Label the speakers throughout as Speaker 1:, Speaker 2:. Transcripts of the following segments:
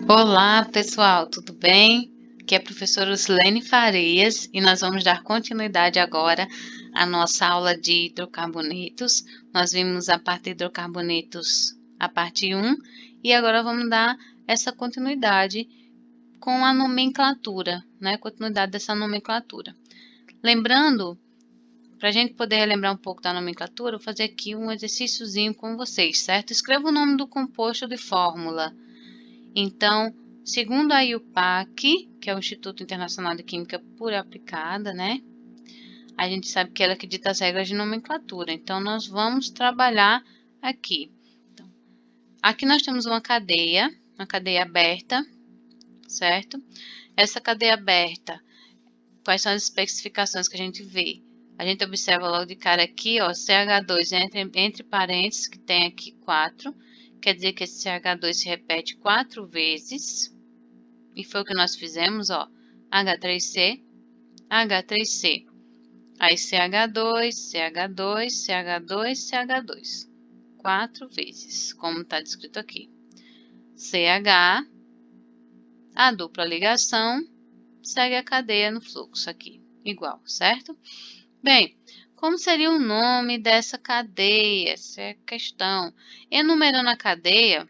Speaker 1: Olá, pessoal, tudo bem? Aqui é a professora Usilene Farias e nós vamos dar continuidade agora à nossa aula de hidrocarbonetos. Nós vimos a parte de hidrocarbonetos, a parte 1, e agora vamos dar essa continuidade com a nomenclatura, né? Continuidade dessa nomenclatura. Lembrando, para a gente poder relembrar um pouco da nomenclatura, eu vou fazer aqui um exercíciozinho com vocês, certo? Escreva o nome do composto de fórmula. Então, segundo a IUPAC, que é o Instituto Internacional de Química Pura Aplicada, né? A gente sabe que ela que dita as regras de nomenclatura. Então, nós vamos trabalhar aqui. Então, aqui nós temos uma cadeia aberta, certo? Essa cadeia aberta, quais são as especificações que a gente vê? A gente observa logo de cara aqui, ó, CH2 entre parênteses, que tem aqui 4. Quer dizer que esse CH2 se repete 4 vezes. E foi o que nós fizemos, ó. H3C, H3C. Aí CH2, CH2, CH2, CH2. 4 vezes, como está descrito aqui. CH, a dupla ligação, segue a cadeia no fluxo aqui. Igual, certo? Bem, como seria o nome dessa cadeia? Essa é a questão. Enumerando a cadeia,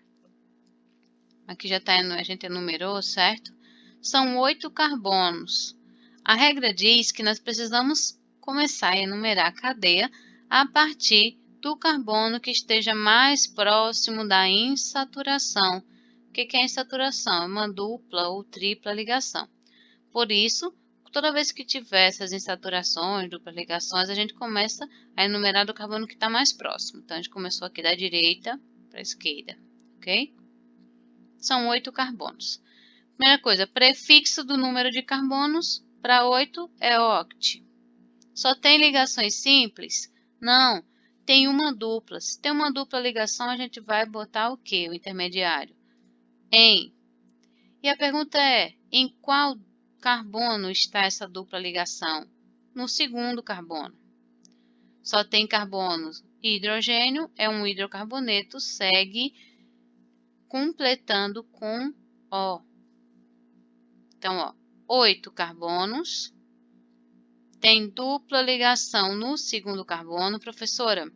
Speaker 1: aqui já está, a gente enumerou, certo? São 8 carbonos. A regra diz que nós precisamos começar a enumerar a cadeia a partir do carbono que esteja mais próximo da insaturação. O que é insaturação? É uma dupla ou tripla ligação. Por isso, toda vez que tiver essas insaturações, duplas ligações, a gente começa a enumerar do carbono que está mais próximo. Então, a gente começou aqui da direita para a esquerda, ok? São 8 carbonos. Primeira coisa, prefixo do número de carbonos para 8 é oct. Só tem ligações simples? Não, tem uma dupla. Se tem uma dupla ligação, a gente vai botar o quê? O intermediário. Em. E a pergunta é, em qual carbono está essa dupla ligação? No segundo carbono. Só tem carbono. Hidrogênio é um hidrocarboneto, segue completando com O. Então, ó, 8 carbonos, tem dupla ligação no segundo carbono. Professora,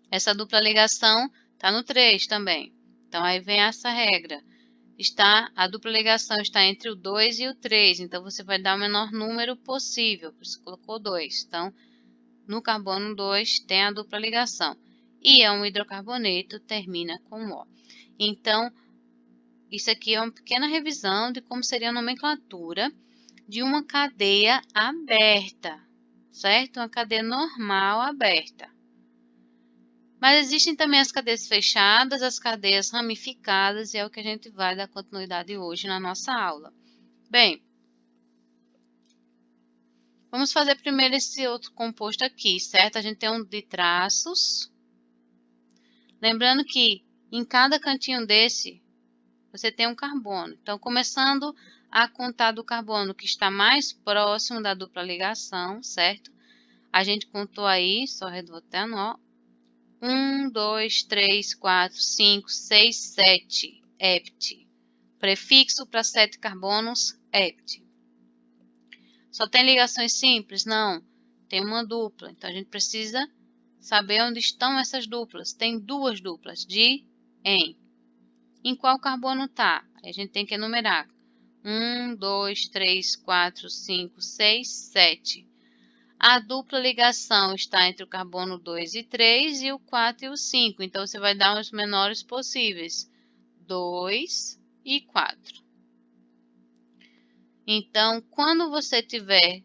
Speaker 1: essa dupla ligação está no 3 também. Então, aí vem essa regra. A dupla ligação está entre o 2 e o 3, então você vai dar o menor número possível, por isso colocou 2. Então, no carbono 2 tem a dupla ligação. E é um hidrocarboneto, termina com O. Então, isso aqui é uma pequena revisão de como seria a nomenclatura de uma cadeia aberta, certo? Uma cadeia normal aberta. Mas existem também as cadeias fechadas, as cadeias ramificadas, e é o que a gente vai dar continuidade hoje na nossa aula. Bem, vamos fazer primeiro esse outro composto aqui, certo? A gente tem um de traços. Lembrando que em cada cantinho desse, você tem um carbono. Então, começando a contar do carbono que está mais próximo da dupla ligação, certo? A gente contou aí, só redotando, ó. 1, 2, 3, 4, 5, 6, 7, hept. Prefixo para 7 carbonos, hept. Só tem ligações simples? Não. Tem uma dupla. Então, a gente precisa saber onde estão essas duplas. Tem duas duplas, de, em. Em qual carbono está? A gente tem que enumerar. 1, 2, 3, 4, 5, 6, 7. A dupla ligação está entre o carbono 2 e 3 e o 4 e o 5. Então, você vai dar os menores possíveis. 2 e 4. Então, quando você tiver,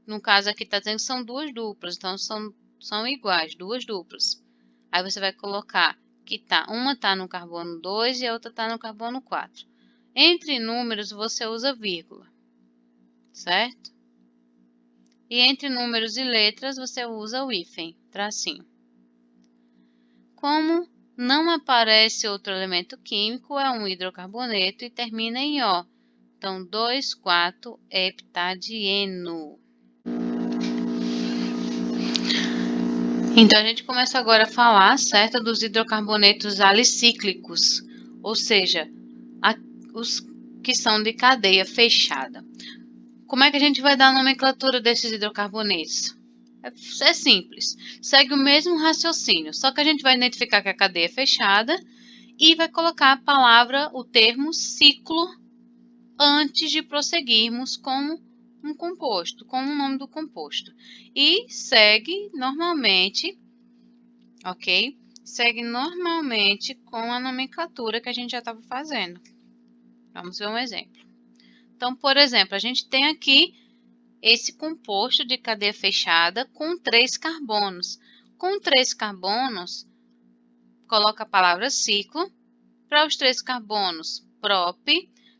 Speaker 1: no caso aqui está dizendo que são duas duplas, então são iguais, duas duplas. Aí você vai colocar que uma está no carbono 2 e a outra está no carbono 4. Entre números você usa vírgula, certo? E entre números e letras você usa o hífen, tracinho. Como não aparece outro elemento químico, é um hidrocarboneto e termina em O. Então, 2,4-heptadieno. Então, a gente começa agora a falar, certo, dos hidrocarbonetos alicíclicos, ou seja, os que são de cadeia fechada. Como é que a gente vai dar a nomenclatura desses hidrocarbonetos? É simples, segue o mesmo raciocínio, só que a gente vai identificar que a cadeia é fechada e vai colocar a palavra, o termo ciclo, antes de prosseguirmos com um composto, com o nome do composto. E segue normalmente, ok? Segue normalmente com a nomenclatura que a gente já estava fazendo. Vamos ver um exemplo. Então, por exemplo, a gente tem aqui esse composto de cadeia fechada com 3 carbonos. Com 3 carbonos, coloca a palavra ciclo. Para os 3 carbonos, prop,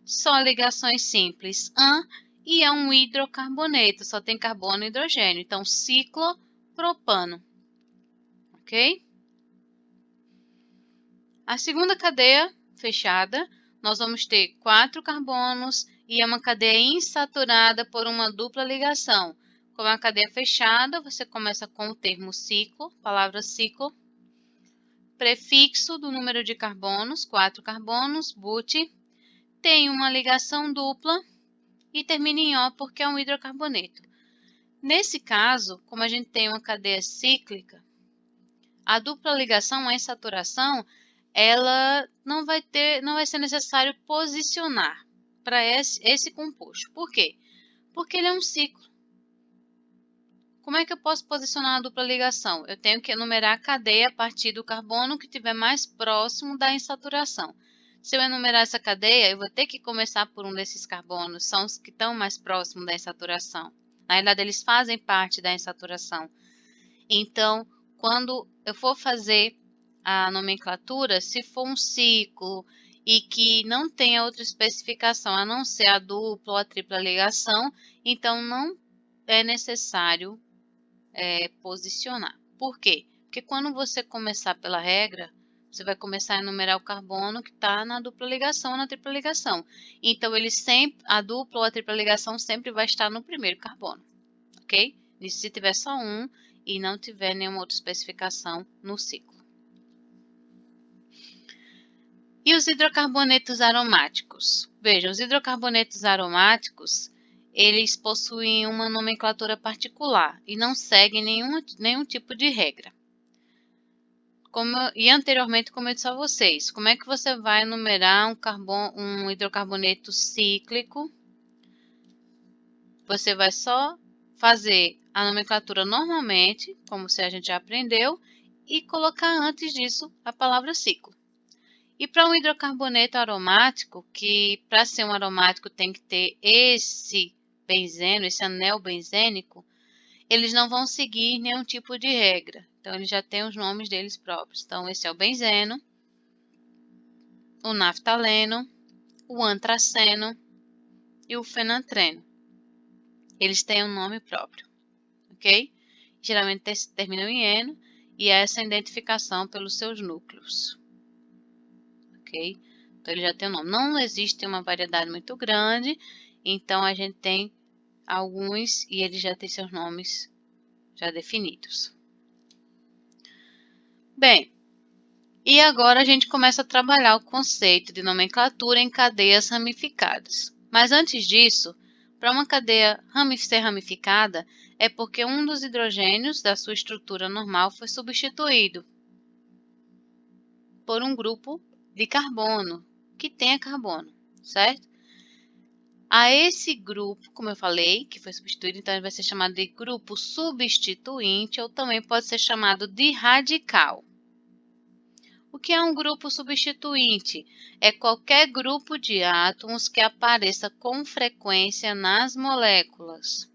Speaker 1: só ligações simples, an, e é um hidrocarboneto, só tem carbono e hidrogênio. Então, ciclopropano. Ok? A segunda cadeia fechada, nós vamos ter 4 carbonos e é uma cadeia insaturada por uma dupla ligação. Como é uma cadeia fechada, você começa com o termo ciclo, palavra ciclo, prefixo do número de carbonos, 4 carbonos, but, tem uma ligação dupla e termina em O porque é um hidrocarboneto. Nesse caso, como a gente tem uma cadeia cíclica, a dupla ligação, a insaturação, ela não vai ser necessário posicionar para esse composto. Por quê? Porque ele é um ciclo. Como é que eu posso posicionar a dupla ligação? Eu tenho que enumerar a cadeia a partir do carbono que estiver mais próximo da insaturação. Se eu enumerar essa cadeia, eu vou ter que começar por um desses carbonos, são os que estão mais próximos da insaturação. Na verdade, eles fazem parte da insaturação. Então, quando eu for fazer a nomenclatura, se for um ciclo e que não tenha outra especificação a não ser a dupla ou a tripla ligação, então não é necessário posicionar. Por quê? Porque quando você começar pela regra, você vai começar a enumerar o carbono que está na dupla ligação ou na tripla ligação. Então, a dupla ou a tripla ligação sempre vai estar no primeiro carbono, ok? E se tiver só um e não tiver nenhuma outra especificação no ciclo. E os hidrocarbonetos aromáticos? Veja, os hidrocarbonetos aromáticos, eles possuem uma nomenclatura particular e não seguem nenhum tipo de regra. E anteriormente, como eu disse a vocês, como é que você vai enumerar um hidrocarboneto cíclico? Você vai só fazer a nomenclatura normalmente, como a gente já aprendeu, e colocar antes disso a palavra ciclo. E para um hidrocarboneto aromático, que para ser um aromático tem que ter esse benzeno, esse anel benzênico, eles não vão seguir nenhum tipo de regra. Então, eles já têm os nomes deles próprios. Então, esse é o benzeno, o naftaleno, o antraceno e o fenantreno. Eles têm um nome próprio, ok? Geralmente terminam em eno e essa é a identificação pelos seus núcleos, ok? Então, ele já tem um nome. Não existe uma variedade muito grande, então a gente tem alguns e eles já têm seus nomes já definidos. Bem, e agora a gente começa a trabalhar o conceito de nomenclatura em cadeias ramificadas. Mas antes disso, para uma cadeia ser ramificada, é porque um dos hidrogênios da sua estrutura normal foi substituído por um grupo de carbono, que tenha carbono, certo? A esse grupo, como eu falei, que foi substituído, então ele vai ser chamado de grupo substituinte ou também pode ser chamado de radical. O que é um grupo substituinte? É qualquer grupo de átomos que apareça com frequência nas moléculas.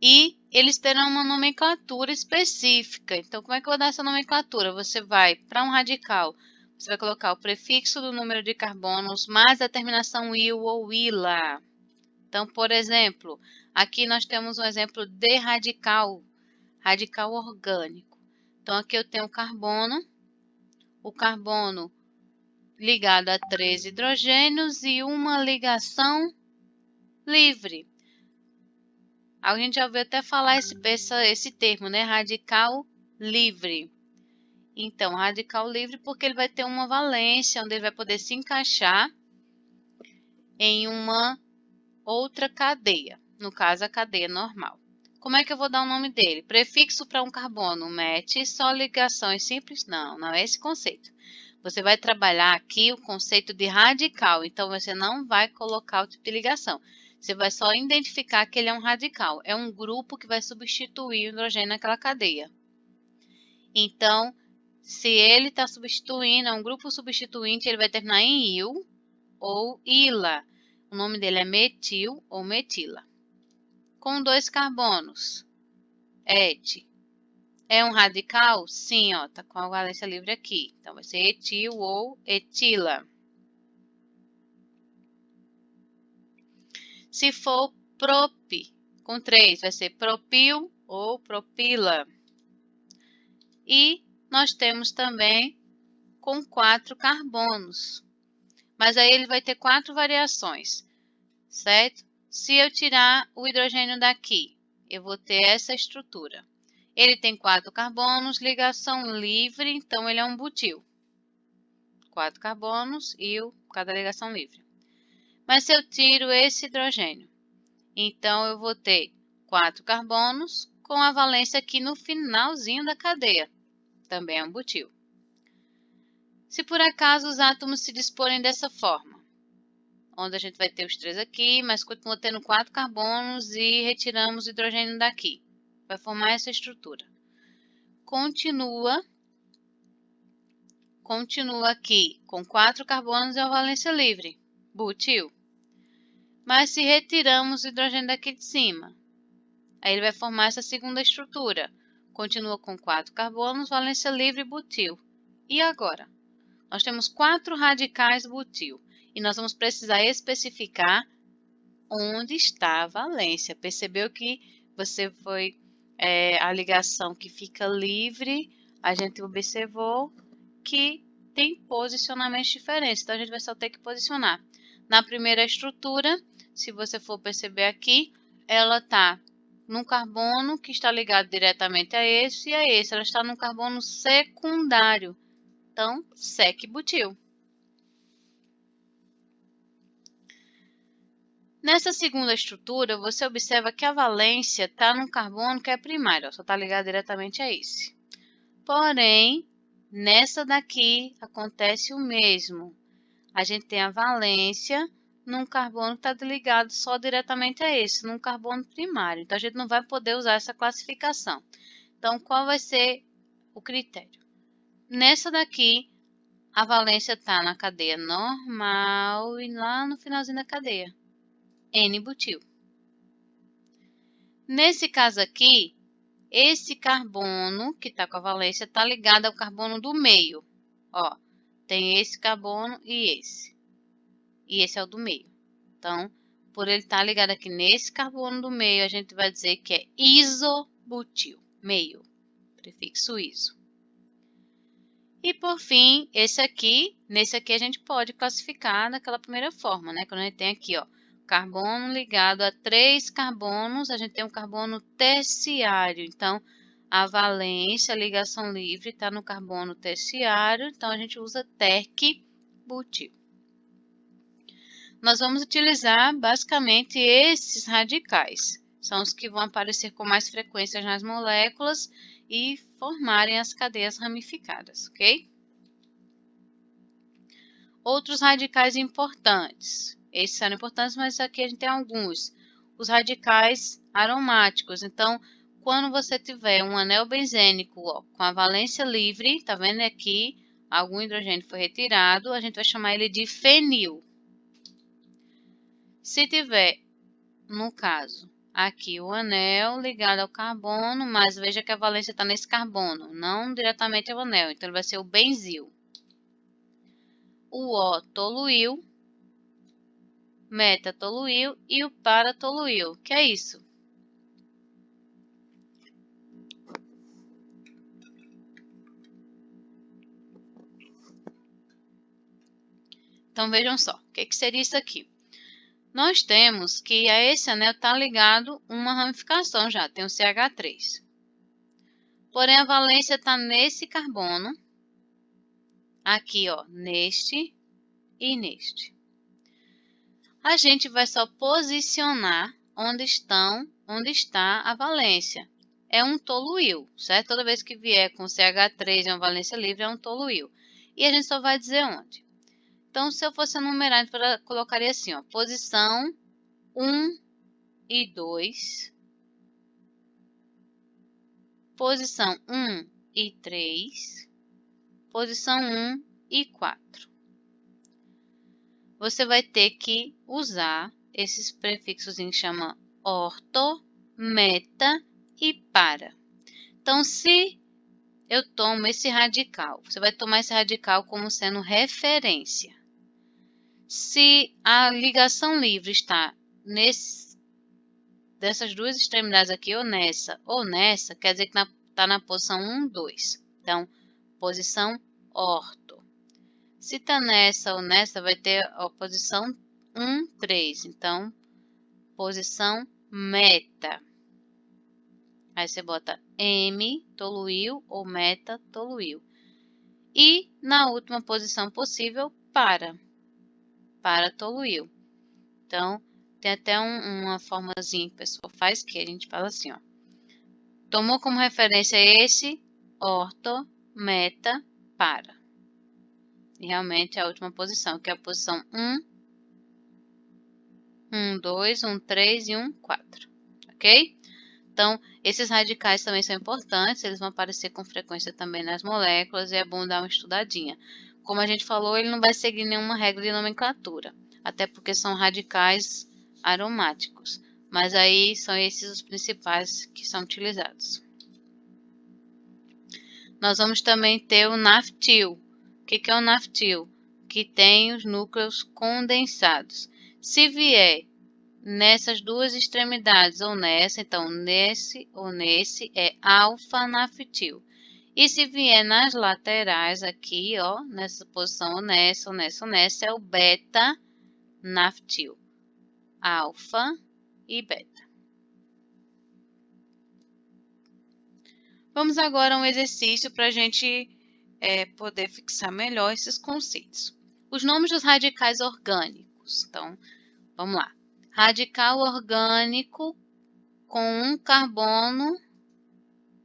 Speaker 1: E eles terão uma nomenclatura específica. Então, como é que eu vou dar essa nomenclatura? Você vai para um radical, você vai colocar o prefixo do número de carbonos mais a terminação il ou ila. Então, por exemplo, aqui nós temos um exemplo de radical orgânico. Então, aqui eu tenho o carbono ligado a 3 hidrogênios e uma ligação livre. A gente já ouviu até falar esse termo, né? Radical livre. Então, radical livre porque ele vai ter uma valência, onde ele vai poder se encaixar em uma outra cadeia, no caso a cadeia normal. Como é que eu vou dar o nome dele? Prefixo para um carbono, MET, só ligações simples? Não, não é esse conceito. Você vai trabalhar aqui o conceito de radical, então você não vai colocar o tipo de ligação. Você vai só identificar que ele é um radical, é um grupo que vai substituir o hidrogênio naquela cadeia. Então, se ele está substituindo, é um grupo substituinte, ele vai terminar em il ou ila. O nome dele é metil ou metila. Com 2 carbonos, et. É um radical? Sim, ó, tá com a valência livre aqui. Então, vai ser etil ou etila. Se for prop, com 3, vai ser propil ou propila. E nós temos também com 4 carbonos. Mas aí ele vai ter 4 variações, certo? Se eu tirar o hidrogênio daqui, eu vou ter essa estrutura. Ele tem 4 carbonos, ligação livre, então ele é um butil. 4 carbonos e cada ligação livre. Mas se eu tiro esse hidrogênio, então eu vou ter 4 carbonos com a valência aqui no finalzinho da cadeia. Também é um butil. Se por acaso os átomos se disporem dessa forma, onde a gente vai ter os 3 aqui, mas continua tendo 4 carbonos e retiramos o hidrogênio daqui, vai formar essa estrutura. Continua aqui com 4 carbonos e a valência livre, butil. Mas se retiramos o hidrogênio daqui de cima, aí ele vai formar essa segunda estrutura. Continua com 4 carbonos, valência livre, butil. E agora? Nós temos 4 radicais butil. E nós vamos precisar especificar onde está a valência. Percebeu que você foi a ligação que fica livre, a gente observou que tem posicionamentos diferentes. Então, a gente vai só ter que posicionar. Na primeira estrutura, se você for perceber aqui, ela está num carbono que está ligado diretamente a esse e a esse. Ela está num carbono secundário. Então, sec-butil. Nessa segunda estrutura, você observa que a valência está num carbono que é primário, só está ligado diretamente a esse. Porém, nessa daqui acontece o mesmo. A gente tem a valência num carbono que está ligado só diretamente a esse, num carbono primário. Então, a gente não vai poder usar essa classificação. Então, qual vai ser o critério? Nessa daqui, a valência está na cadeia normal e lá no finalzinho da cadeia, N-butil. Nesse caso aqui, esse carbono que está com a valência está ligado ao carbono do meio. Ó, tem esse carbono e esse. E esse é o do meio. Então, por ele estar ligado aqui nesse carbono do meio, a gente vai dizer que é isobutil, meio, prefixo iso. E por fim, esse aqui, nesse aqui a gente pode classificar daquela primeira forma, né? Quando a gente tem aqui, ó, carbono ligado a 3 carbonos, a gente tem um carbono terciário. Então, a valência, a ligação livre, está no carbono terciário, então a gente usa terc-butil. Nós vamos utilizar basicamente esses radicais. São os que vão aparecer com mais frequência nas moléculas e formarem as cadeias ramificadas, ok? Outros radicais importantes. Esses são importantes, mas aqui a gente tem alguns. Os radicais aromáticos. Então, quando você tiver um anel benzênico ó, com a valência livre, tá vendo aqui? Algum hidrogênio foi retirado, a gente vai chamar ele de fenil. Se tiver, no caso, aqui o anel ligado ao carbono, mas veja que a valência está nesse carbono, não diretamente ao anel, então ele vai ser o benzil. O O toluil, metatoluil e o paratoluil, que é isso? Então vejam só, o que seria isso aqui? Nós temos que a esse anel está ligado uma ramificação já, tem o CH3. Porém, a valência está nesse carbono aqui, ó, neste e neste. A gente vai só posicionar onde está a valência. É um toluil, certo? Toda vez que vier com CH3 e uma valência livre, é um toluil. E a gente só vai dizer onde. Então, se eu fosse numerar, eu colocaria assim, ó, posição 1 e 2, posição 1 e 3, posição 1 e 4. Você vai ter que usar esses prefixos que chama orto, meta e para. Então, se eu tomo esse radical, você vai tomar esse radical como sendo referência. Se a ligação livre está dessas duas extremidades aqui, ou nessa, quer dizer que está na posição 1, 2. Então, posição orto. Se está nessa ou nessa, vai ter a posição 1, 3. Então, posição meta. Aí você bota M, toluil ou meta, toluil. E na última posição possível, para toluil. Então, tem até uma formazinha que a pessoa faz que a gente fala assim, ó. Tomou como referência esse, orto, meta, para. E realmente é a última posição, que é a posição 1, 1, 2, 1, 3 e 1, 4. Ok? Então, esses radicais também são importantes, eles vão aparecer com frequência também nas moléculas e é bom dar uma estudadinha. Como a gente falou, ele não vai seguir nenhuma regra de nomenclatura, até porque são radicais aromáticos, mas aí são esses os principais que são utilizados. Nós vamos também ter o naftil. O que é o naftil? Que tem os núcleos condensados. Se vier nessas duas extremidades ou nessa, então nesse ou nesse é alfa-naftil. E se vier nas laterais aqui, ó, nessa posição ou nessa, ou nessa, ou nessa, é o beta-naftil. Alfa e beta. Vamos agora a um exercício para a gente poder fixar melhor esses conceitos. Os nomes dos radicais orgânicos. Então, vamos lá. Radical orgânico com um carbono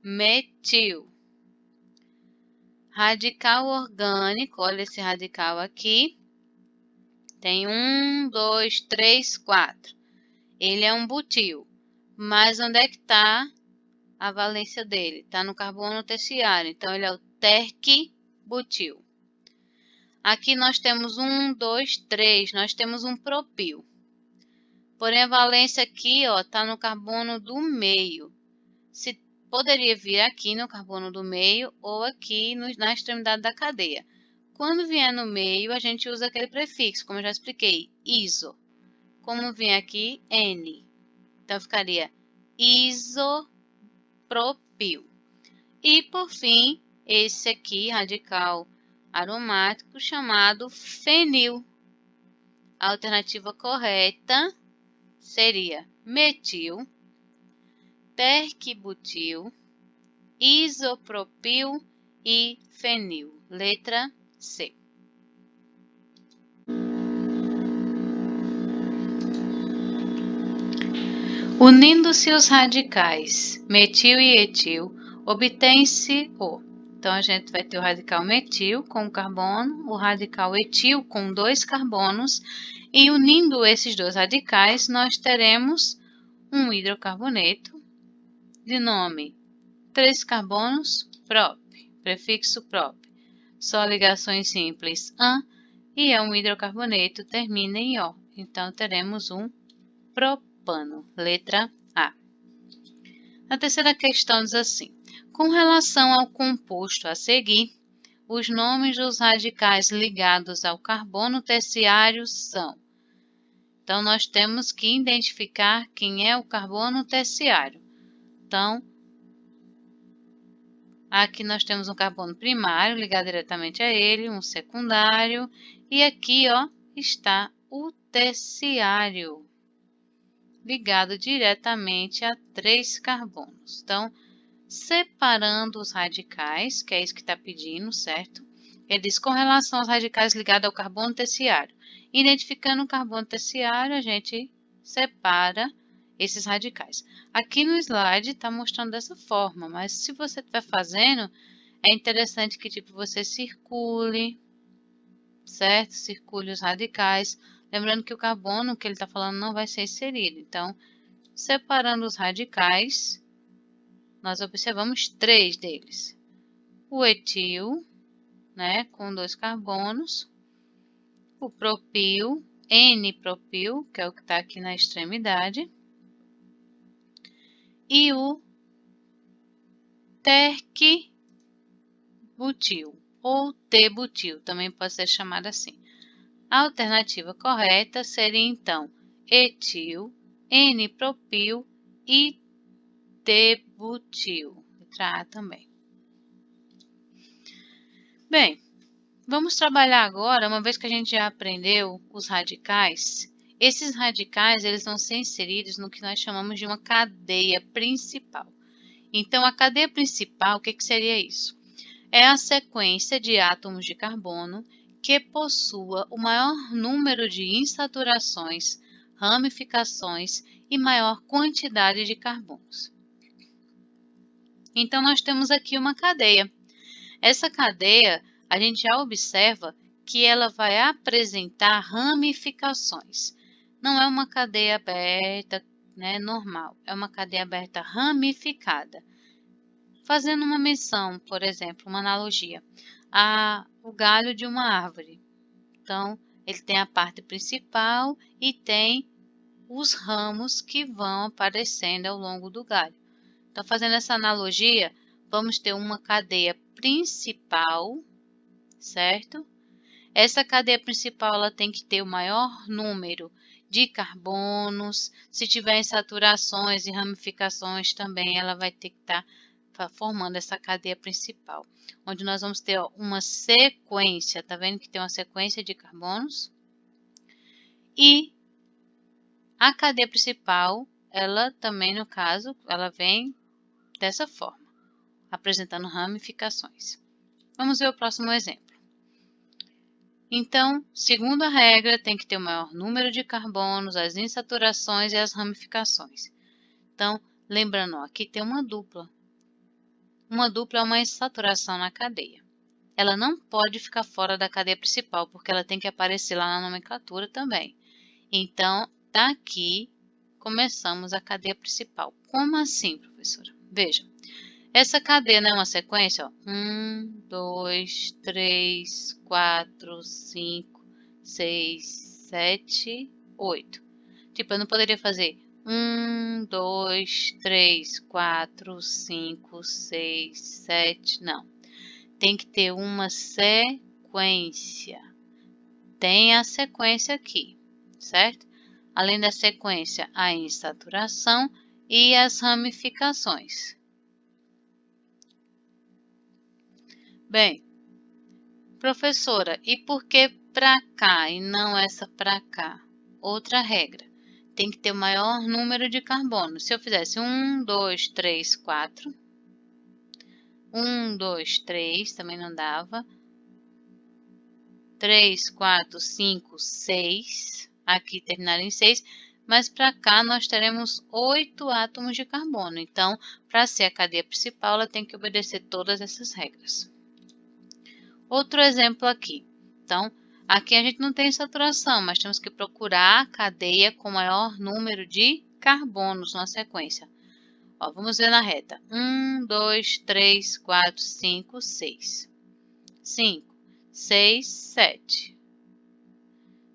Speaker 1: metil. Radical orgânico, olha esse radical aqui. Tem 1, 2, 3, 4. Ele é um butil. Mas onde é que está a valência dele? Está no carbono terciário. Então, ele é o terc-butil. Aqui nós temos 1, 2, 3. Nós temos um propil. Porém, a valência aqui está no carbono do meio. Se poderia vir aqui no carbono do meio ou aqui na extremidade da cadeia. Quando vier no meio, a gente usa aquele prefixo, como eu já expliquei, iso. Como vier aqui, N. Então, ficaria isopropil. E, por fim, esse aqui, radical aromático, chamado fenil. A alternativa correta seria metil, terc-butil, isopropil e fenil. Letra C. Unindo-se os radicais metil e etil, obtém-se o. Então, a gente vai ter o radical metil com um carbono, o radical etil com 2 carbonos, e unindo esses dois radicais, nós teremos um hidrocarboneto de nome 3 carbonos prop, prefixo prop. Só ligações simples an e é um hidrocarboneto, termina em O. Então, teremos um propano. Letra A. A terceira questão diz assim: com relação ao composto a seguir, os nomes dos radicais ligados ao carbono terciário são. Então, nós temos que identificar quem é o carbono terciário. Então, aqui nós temos um carbono primário ligado diretamente a ele, um secundário, e aqui, ó, está o terciário ligado diretamente a 3 carbonos. Então, separando os radicais, que é isso que está pedindo, certo? Ele diz, com relação aos radicais ligados ao carbono terciário. Identificando o carbono terciário, a gente separa esses radicais. Aqui no slide está mostrando dessa forma, mas se você estiver fazendo, é interessante que tipo, você circule, certo? Circule os radicais. Lembrando que o carbono que ele está falando não vai ser inserido. Então, separando os radicais, nós observamos 3 deles. O etil, né, com 2 carbonos. O propil, N-propil, que é o que está aqui na extremidade. E o terc-butil, ou T-butil, também pode ser chamado assim. A alternativa correta seria, então, etil, N-propil e T-butil. Letra A também. Bem, vamos trabalhar agora, uma vez que a gente já aprendeu os radicais. Esses radicais eles vão ser inseridos no que nós chamamos de uma cadeia principal. Então, a cadeia principal, o que seria isso? É a sequência de átomos de carbono que possua o maior número de insaturações, ramificações e maior quantidade de carbonos. Então, nós temos aqui uma cadeia. Essa cadeia, a gente já observa que ela vai apresentar ramificações. Não é uma cadeia aberta, né, normal, é uma cadeia aberta ramificada. Fazendo uma menção, por exemplo, uma analogia, o galho de uma árvore. Então, ele tem a parte principal e tem os ramos que vão aparecendo ao longo do galho. Então, fazendo essa analogia, vamos ter uma cadeia principal, certo? Essa cadeia principal ela tem que ter o maior número de carbonos. Se tiver insaturações e ramificações também, ela vai ter que estar formando essa cadeia principal, onde nós vamos ter uma sequência, tá vendo que tem uma sequência de carbonos? E a cadeia principal, ela também, no caso, ela vem dessa forma, apresentando ramificações. Vamos ver o próximo exemplo. Então, segundo a regra, tem que ter o maior número de carbonos, as insaturações e as ramificações. Então, lembrando, ó, aqui tem uma dupla. Uma dupla é uma insaturação na cadeia. Ela não pode ficar fora da cadeia principal, porque ela tem que aparecer lá na nomenclatura também. Então, daqui começamos a cadeia principal. Como assim, professora? Veja, essa cadeia não é uma sequência? Ó. 1, 2, 3, 4, 5, 6, 7, 8. Tipo, eu não poderia fazer 1, 2, 3, 4, 5, 6, 7, não. Tem que ter uma sequência. Tem a sequência aqui, certo? Além da sequência, a insaturação e as ramificações. Bem, professora, e por que para cá e não essa para cá? Outra regra. Tem que ter o maior número de carbonos. Se eu fizesse 1, 2, 3, 4. 1, 2, 3, também não dava. 3, 4, 5, 6. Aqui terminaram em 6. Mas para cá nós teremos 8 átomos de carbono. Então, para ser a cadeia principal, ela tem que obedecer todas essas regras. Outro exemplo aqui. Então, aqui a gente não tem saturação, mas temos que procurar a cadeia com maior número de carbonos na sequência. Ó, vamos ver na reta. 1, 2, 3, 4, 5, 6. 5, 6, 7.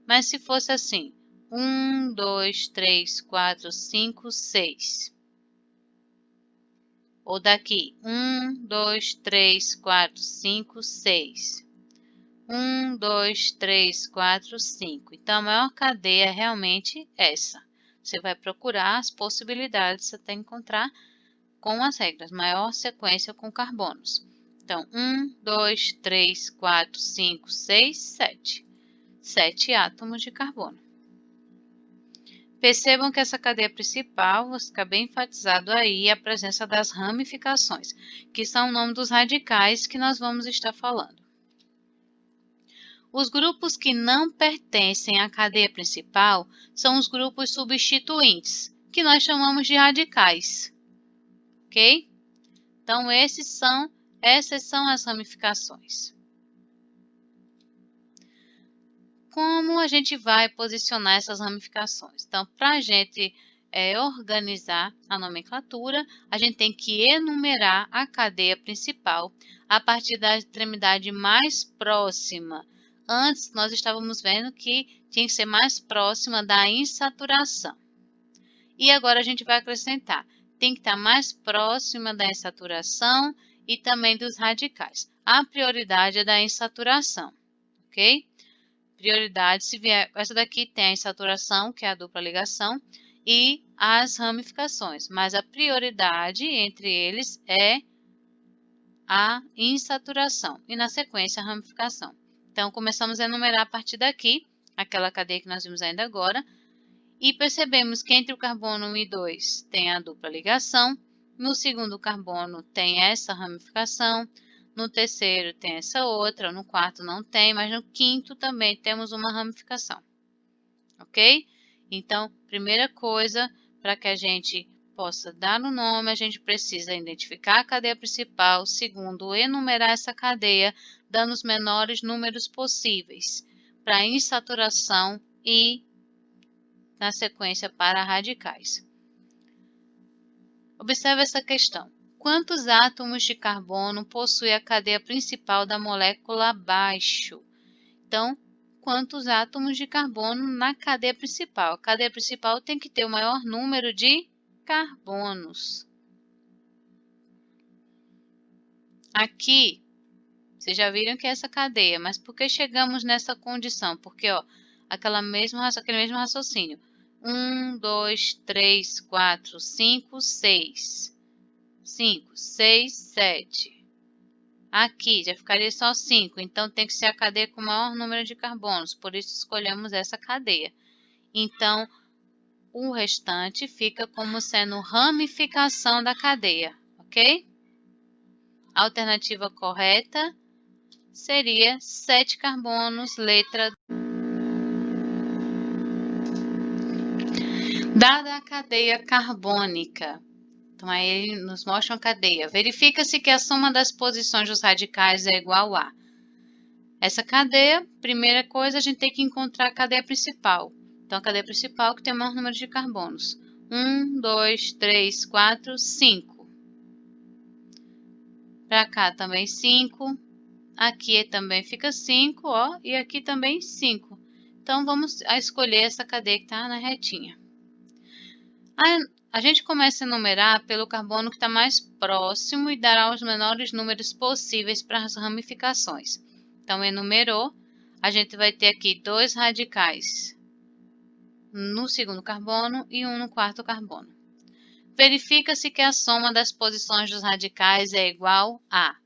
Speaker 1: Mas se fosse assim, 1, 2, 3, 4, 5, 6. Ou daqui, 1, 2, 3, 4, 5, 6. 1, 2, 3, 4, 5. Então, a maior cadeia é realmente essa. Você vai procurar as possibilidades até encontrar com as regras. Maior sequência com carbonos. Então, 1, 2, 3, 4, 5, 6, 7. 7 átomos de carbono. Percebam que essa cadeia principal, fica bem enfatizado aí a presença das ramificações, que são o nome dos radicais que nós vamos estar falando. Os grupos que não pertencem à cadeia principal são os grupos substituintes, que nós chamamos de radicais, ok? Então, essas são as ramificações. Como a gente vai posicionar essas ramificações? Então, para a gente organizar a nomenclatura, a gente tem que enumerar a cadeia principal a partir da extremidade mais próxima. Antes, nós estávamos vendo que tinha que ser mais próxima da insaturação. E agora a gente vai acrescentar, tem que estar mais próxima da insaturação e também dos radicais. A prioridade é da insaturação, ok? Prioridade, se vier, essa daqui tem a insaturação, que é a dupla ligação, e as ramificações, mas a prioridade entre eles é a insaturação e na sequência a ramificação. Então, começamos a enumerar a partir daqui, aquela cadeia que nós vimos ainda agora, e percebemos que entre o carbono 1 e 2 tem a dupla ligação, no segundo carbono tem essa ramificação, no terceiro tem essa outra, no quarto não tem, mas no quinto também temos uma ramificação, ok? Então, primeira coisa, para que a gente possa dar o nome, a gente precisa identificar a cadeia principal, segundo, enumerar essa cadeia, dando os menores números possíveis para insaturação e na sequência para radicais. Observe essa questão. Quantos átomos de carbono possui a cadeia principal da molécula abaixo? Então, quantos átomos de carbono na cadeia principal? A cadeia principal tem que ter o maior número de carbonos. Aqui, vocês já viram que é essa cadeia, mas por que chegamos nessa condição? Porque, ó, aquele mesmo raciocínio. 1, 2, 3, 4, 5, 6. 5, 6, 7. Aqui já ficaria só 5, então tem que ser a cadeia com o maior número de carbonos, por isso escolhemos essa cadeia. Então, o restante fica como sendo ramificação da cadeia, ok? A alternativa correta seria 7 carbonos, letra. Dada a cadeia carbônica, então aí ele nos mostra uma cadeia, verifica-se que a soma das posições dos radicais é igual a. Essa cadeia, primeira coisa, a gente tem que encontrar a cadeia principal. Então, a cadeia principal que tem o maior número de carbonos. 1, 2, 3, 4, 5. Para cá também 5. Aqui também fica 5, ó, e aqui também 5. Então, vamos escolher essa cadeia que está na retinha. A gente começa a enumerar pelo carbono que está mais próximo e dará os menores números possíveis para as ramificações. Então, enumerou, a gente vai ter aqui 2 radicais no segundo carbono e 1 no quarto carbono. Verifica-se que a soma das posições dos radicais é igual a.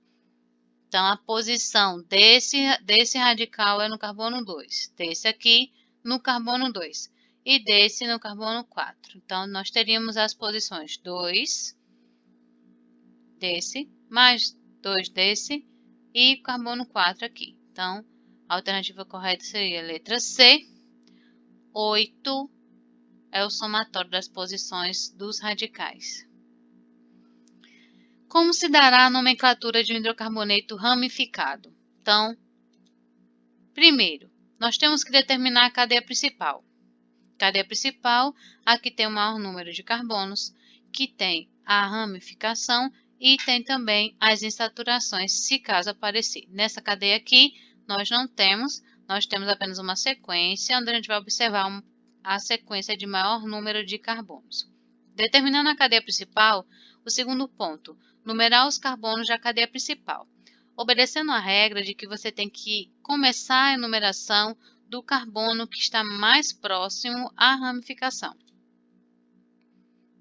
Speaker 1: Então, a posição desse radical é no carbono 2, desse aqui no carbono 2 e desse no carbono 4. Então, nós teríamos as posições 2 desse, mais 2 desse e carbono 4 aqui. Então, a alternativa correta seria a letra C. 8 é o somatório das posições dos radicais. Como se dará a nomenclatura de um hidrocarboneto ramificado? Então, primeiro, nós temos que determinar a cadeia principal. Cadeia principal, aqui tem o maior número de carbonos, que tem a ramificação e tem também as insaturações, se caso aparecer. Nessa cadeia aqui, nós temos apenas uma sequência, onde a gente vai observar a sequência de maior número de carbonos. Determinando a cadeia principal, o segundo ponto, numerar os carbonos da cadeia principal, obedecendo a regra de que você tem que começar a enumeração do carbono que está mais próximo à ramificação.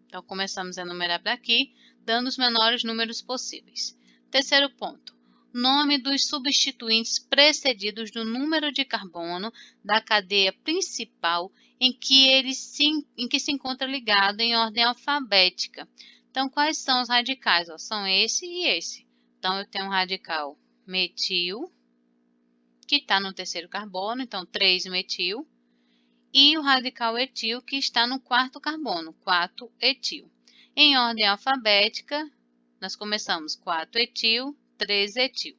Speaker 1: Então, começamos a enumerar para aqui, dando os menores números possíveis. Terceiro ponto, nome dos substituintes precedidos do número de carbono da cadeia principal em que se encontra ligado em ordem alfabética. Então, quais são os radicais? São esse e esse. Então, eu tenho um radical metil, que está no terceiro carbono, então 3-metil, e o radical etil, que está no quarto carbono, 4-etil. Em ordem alfabética, nós começamos 4-etil, 3-etil.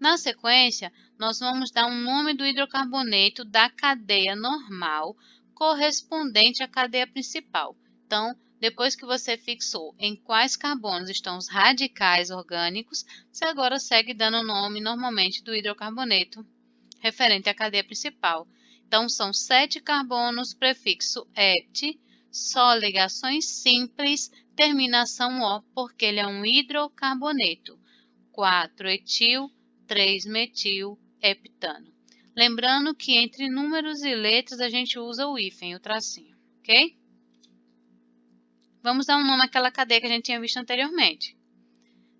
Speaker 1: Na sequência, nós vamos dar um nome do hidrocarboneto da cadeia normal correspondente à cadeia principal. Então, depois que você fixou em quais carbonos estão os radicais orgânicos, você agora segue dando o nome normalmente do hidrocarboneto referente à cadeia principal. Então, são 7 carbonos, prefixo -ete, só ligações simples, terminação -o, porque ele é um hidrocarboneto. 4-etil, 3-metil, heptano. Lembrando que entre números e letras a gente usa o hífen, o tracinho, ok? Vamos dar um nome àquela cadeia que a gente tinha visto anteriormente.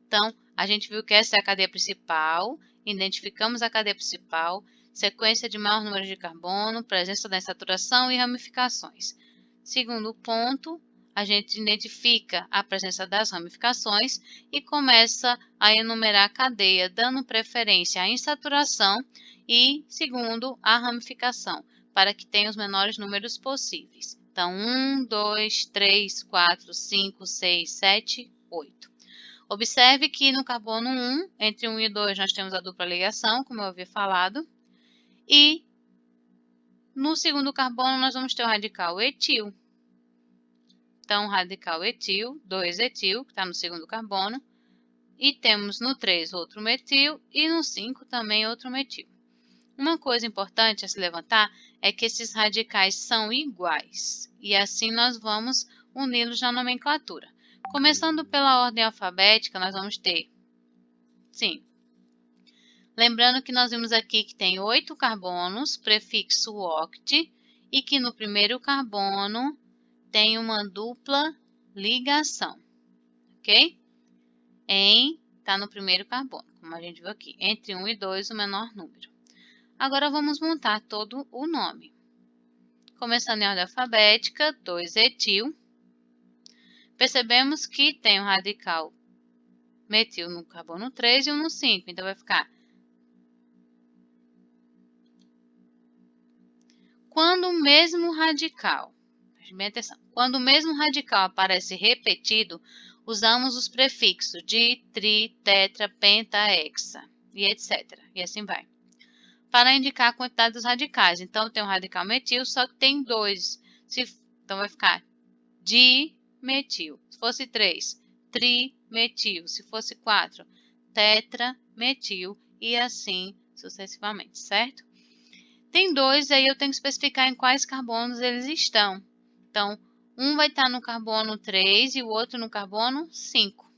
Speaker 1: Então, a gente viu que essa é a cadeia principal, identificamos a cadeia principal, sequência de maior número de carbono, presença da saturação e ramificações. Segundo ponto, a gente identifica a presença das ramificações e começa a enumerar a cadeia, dando preferência à insaturação e, segundo, à ramificação, para que tenha os menores números possíveis. Então, 1, 2, 3, 4, 5, 6, 7, 8. Observe que no carbono 1, entre 1 e 2, nós temos a dupla ligação, como eu havia falado, e no segundo carbono nós vamos ter o radical etil. Então, radical etil, 2-etil, que está no segundo carbono, e temos no 3 outro metil e no 5 também outro metil. Uma coisa importante a se levantar é que esses radicais são iguais, e assim nós vamos uni-los na nomenclatura. Começando pela ordem alfabética, nós vamos ter, sim, lembrando que nós vimos aqui que tem 8 carbonos, prefixo oct, e que no primeiro carbono tem uma dupla ligação, ok? Está no primeiro carbono, como a gente viu aqui, entre 1 e 2 o menor número. Agora vamos montar todo o nome. Começando em ordem alfabética, 2-etil. Percebemos que tem um radical metil no carbono 3 e um no 5, então vai ficar. Quando o mesmo radical, preste bem atenção, quando o mesmo radical aparece repetido, usamos os prefixos di, tri, tetra, penta, hexa e etc. E assim vai. Para indicar a quantidade dos radicais. Então, tem um radical metil, só que tem 2. Então, vai ficar dimetil. Se fosse 3, trimetil. Se fosse 4, tetrametil. E assim sucessivamente, certo? Tem 2, aí eu tenho que especificar em quais carbonos eles estão. Então, um vai estar no carbono 3 e o outro no carbono 5.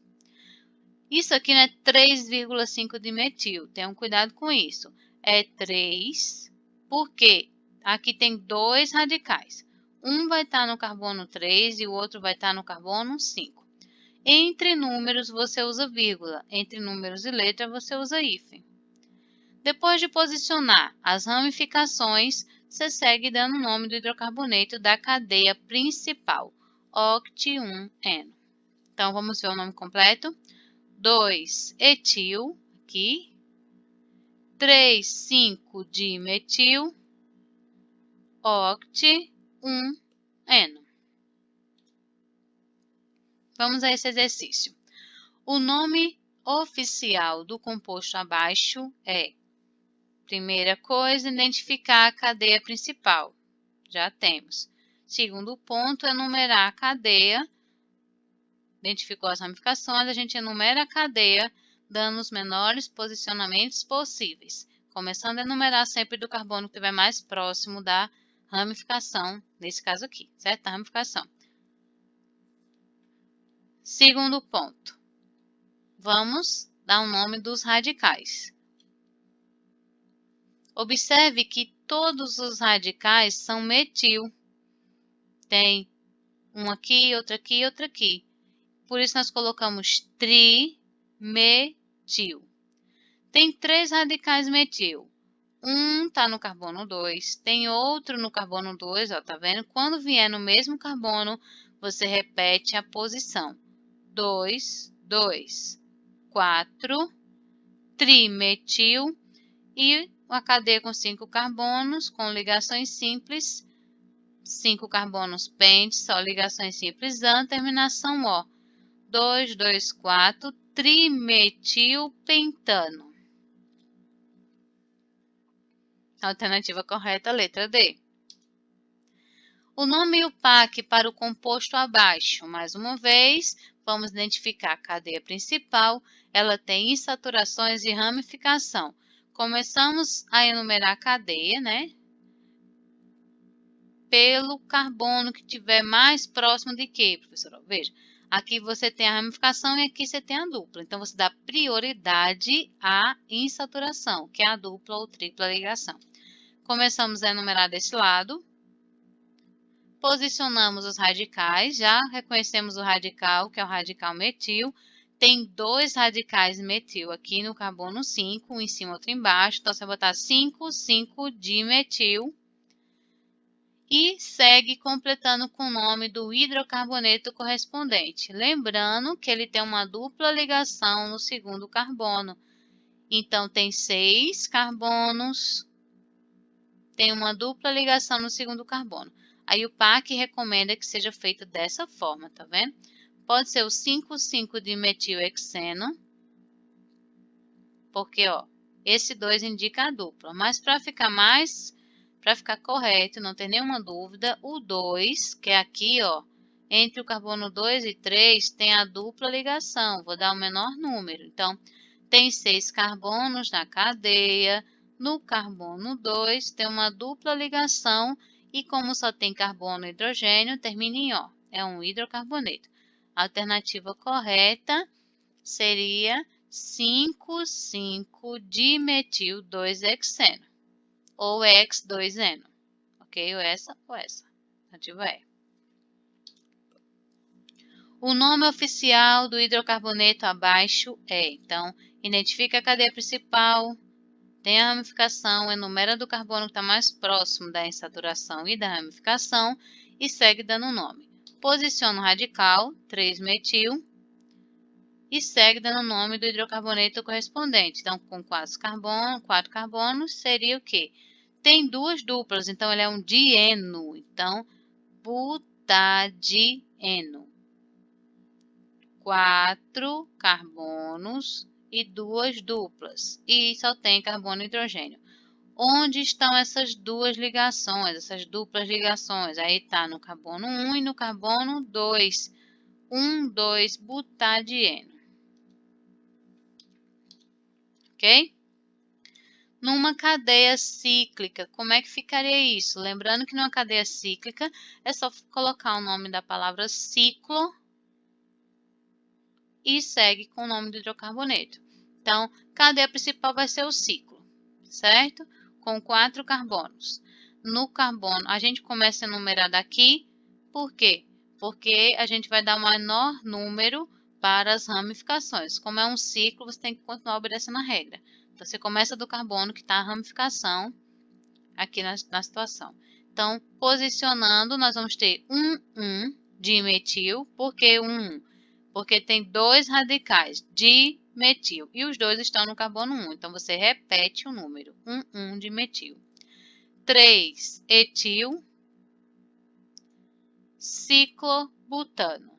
Speaker 1: Isso aqui não é 3,5 de metil, tenham cuidado com isso. É 3, porque aqui tem 2 radicais. Um vai estar no carbono 3 e o outro vai estar no carbono 5. Entre números você usa vírgula, entre números e letra você usa hífen. Depois de posicionar as ramificações, você segue dando o nome do hidrocarboneto da cadeia principal, oct-1-eno. Então, vamos ver o nome completo. 2-etil, aqui. 3,5-dimetil, oct-1-eno. Vamos a esse exercício. O nome oficial do composto abaixo é, primeira coisa, identificar a cadeia principal. Já temos. Segundo ponto, enumerar a cadeia. Identificou as ramificações, a gente enumera a cadeia, dando os menores posicionamentos possíveis, começando a enumerar sempre do carbono que estiver mais próximo da ramificação, nesse caso aqui, certo? A ramificação. Segundo ponto, vamos dar o nome dos radicais. Observe que todos os radicais são metil. Tem um aqui, outro aqui, outro aqui. Por isso, nós colocamos trimetil. Tem 3 radicais metil. Um está no carbono 2, tem outro no carbono 2, ó, tá vendo? Quando vier no mesmo carbono, você repete a posição. 2, 2, 4, trimetil. E uma cadeia com 5 carbonos, com ligações simples, 5 carbonos pente, só ligações simples AN, terminação O. 2, 2, 4, trimetilpentano. Alternativa correta, letra D. O nome UPAC para o composto abaixo. Mais uma vez, vamos identificar a cadeia principal. Ela tem insaturações e ramificação. Começamos a enumerar a cadeia, né? Pelo carbono que estiver mais próximo de quê, professora? Veja, aqui você tem a ramificação e aqui você tem a dupla. Então, você dá prioridade à insaturação, que é a dupla ou tripla ligação. Começamos a enumerar desse lado. Posicionamos os radicais, já reconhecemos o radical, que é o radical metil. Tem 2 radicais metil aqui no carbono 5, um em cima e outro embaixo. Então, você vai botar 5, 5 dimetil. E segue completando com o nome do hidrocarboneto correspondente. Lembrando que ele tem uma dupla ligação no segundo carbono. Então, tem 6 carbonos, tem uma dupla ligação no segundo carbono. Aí o PAC recomenda que seja feito dessa forma, tá vendo? Pode ser o 5,5 dimetilhexeno, porque ó, esse 2 indica a dupla. Mas para ficar correto, não ter nenhuma dúvida, o 2, que é aqui, ó, entre o carbono 2 e 3, tem a dupla ligação. Vou dar o menor número. Então, tem 6 carbonos na cadeia. No carbono 2, tem uma dupla ligação. E como só tem carbono e hidrogênio, termina em O. É um hidrocarboneto. A alternativa correta seria 5,5-dimetil-2-hexeno. Ou X2Eno. Ok? Ou essa ou essa. Alternativa é. O nome oficial do hidrocarboneto abaixo é. Então, identifica a cadeia principal. Tem a ramificação, enumera do carbono que está mais próximo da insaturação e da ramificação e segue dando o nome. Posiciona o radical, 3-metil, e segue dando o nome do hidrocarboneto correspondente. Então, com 4 carbonos, seria o quê? Tem 2 duplas, então ele é um dieno. Então, butadieno. 4 carbonos e 2 duplas. E só tem carbono e hidrogênio. Onde estão essas duas ligações, essas duplas ligações? Aí está no carbono 1 e no carbono 2. 1,2 butadieno. Ok? Numa cadeia cíclica, como é que ficaria isso? Lembrando que numa cadeia cíclica é só colocar o nome da palavra ciclo e segue com o nome do hidrocarboneto. Então, cadeia principal vai ser o ciclo, certo? Com 4 carbonos. No carbono, a gente começa a enumerar daqui, por quê? Porque a gente vai dar o menor número para as ramificações. Como é um ciclo, você tem que continuar obedecendo a regra. Então, você começa do carbono que está a ramificação aqui na situação. Então, posicionando, nós vamos ter 1 dimetil. Por que 1? Porque tem 2 radicais, dimetil, e os 2 estão no carbono 1. Então, você repete o número, 1 dimetil. 3 etil, ciclobutano.